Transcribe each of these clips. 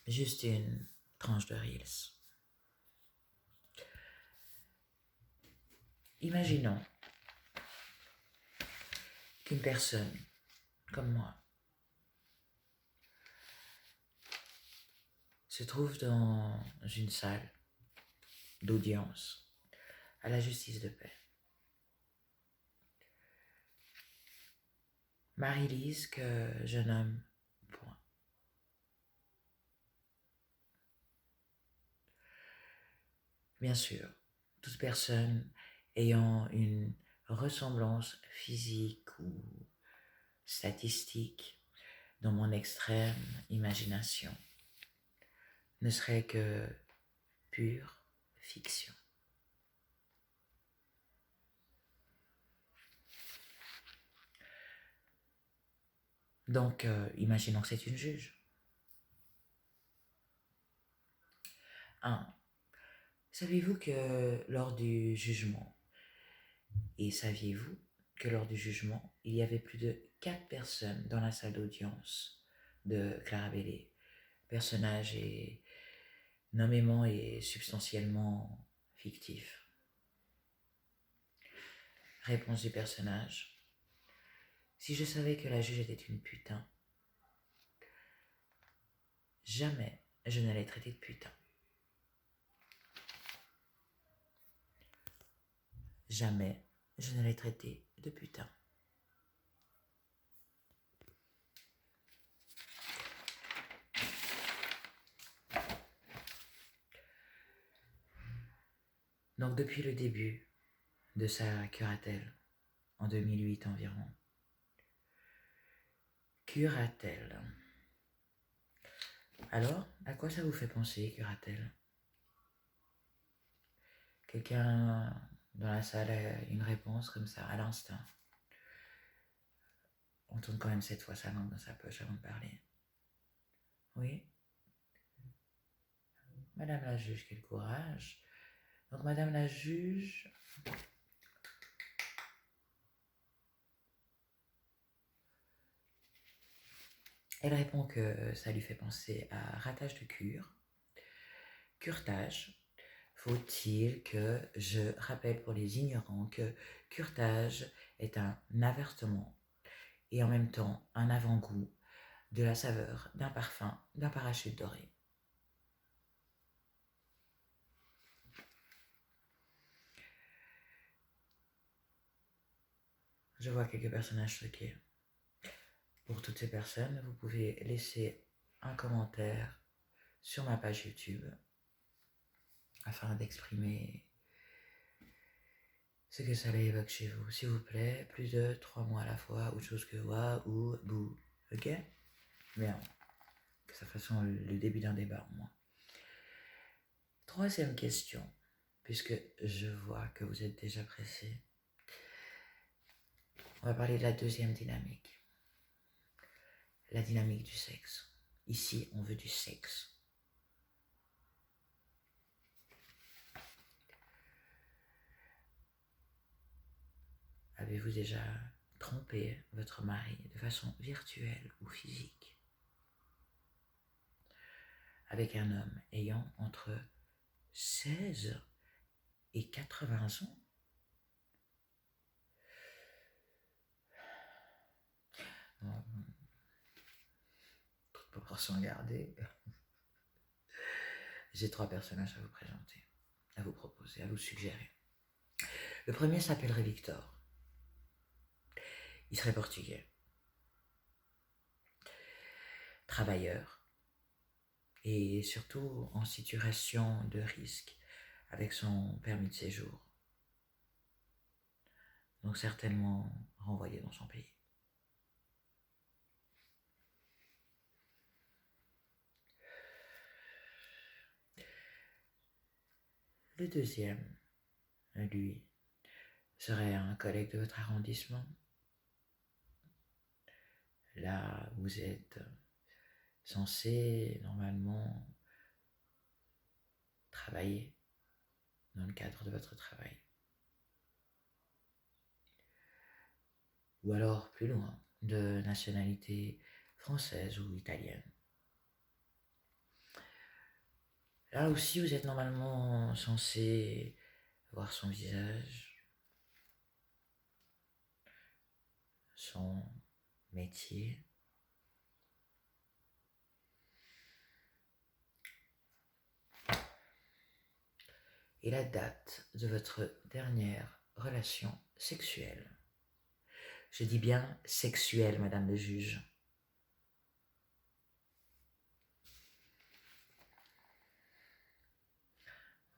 juste une tranche de Reels. Imaginons qu'une personne comme moi se trouve dans une salle d'audience à la justice de paix. Marie-Lise, que je nomme point. Bien sûr, toute personne ayant une ressemblance physique ou statistique dans mon extrême imagination ne serait que pure fiction. Donc, imaginons que c'est une juge. 1. Saviez-vous que lors du jugement, et saviez-vous que lors du jugement, il y avait plus de 4 personnes dans la salle d'audience de Clara Bellé? Personnage est nommément et substantiellement fictif. Réponse du personnage. Si je savais que la juge était une putain, jamais je n'allais traiter de putain. Jamais je n'allais traiter de putain. Donc depuis le début de sa curatelle, en 2008 environ, curatelle. Alors, à quoi ça vous fait penser, curatelle? Quelqu'un dans la salle a une réponse comme ça, à l'instinct. On tourne quand même 7 fois sa langue dans sa poche avant de parler. Oui? Madame la juge, quel courage. Donc Madame la juge... Elle répond que ça lui fait penser à ratage de cure, curetage. Faut-il que je rappelle pour les ignorants que curetage est un avertement et en même temps un avant-goût de la saveur d'un parfum d'un parachute doré. Je vois quelques personnages choqués. Pour toutes ces personnes, vous pouvez laisser un commentaire sur ma page YouTube afin d'exprimer ce que ça évoque chez vous. S'il vous plaît, plus de 3 mots à la fois, autre chose que wa ou bou. Ok? Bien. Que ça fasse le début d'un débat au moins. Troisième question, puisque je vois que vous êtes déjà pressé. On va parler de la deuxième dynamique. La dynamique du sexe. Ici, on veut du sexe. Avez-vous déjà trompé votre mari de façon virtuelle ou physique avec un homme ayant entre 16 et 80 ans? Toute proportion gardée. J'ai 3 personnages à vous présenter, à vous proposer, à vous suggérer. Le premier s'appellerait Victor. Il serait portugais. Travailleur. Et surtout en situation de risque avec son permis de séjour. Donc certainement renvoyé dans son pays. Le deuxième, lui, serait un collègue de votre arrondissement. Là, vous êtes censé normalement travailler dans le cadre de votre travail. Ou alors, plus loin, de nationalité française ou italienne. Là aussi, vous êtes normalement censé voir son visage, son métier. Et la date de votre dernière relation sexuelle. Je dis bien sexuelle, Madame le juge.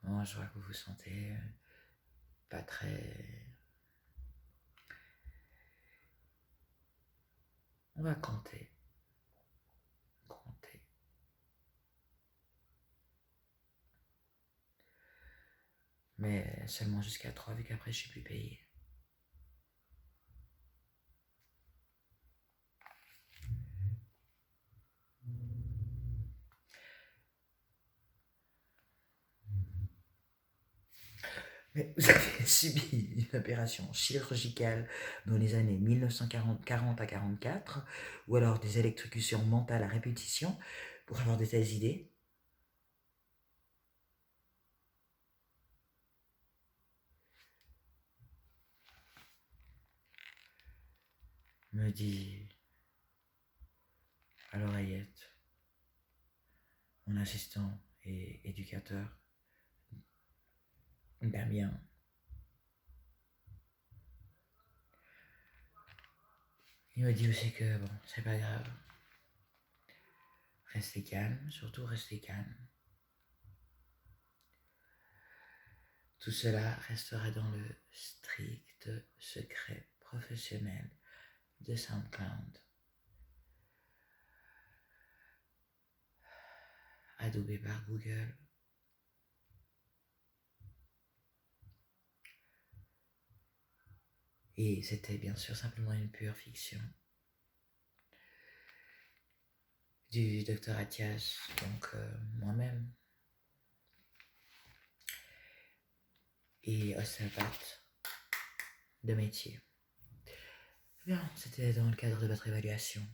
Bon, je vois que vous vous sentez pas très... On va compter. Compter. Mais seulement jusqu'à 3, vu qu'après je suis plus payé. Mais vous avez subi une opération chirurgicale dans les années 1940 à 44, ou alors des électrocutions mentales à répétition pour avoir de telles idées. Me dit à l'oreillette mon assistant et éducateur. Ben bien. Il me dit aussi que bon, c'est pas grave. Restez calme, surtout restez calme. Tout cela restera dans le strict secret professionnel de SoundCloud. Adoubé par Google. Et c'était bien sûr simplement une pure fiction du docteur Athias, donc moi-même, et ostéopathe de métier. Bien, c'était dans le cadre de votre évaluation.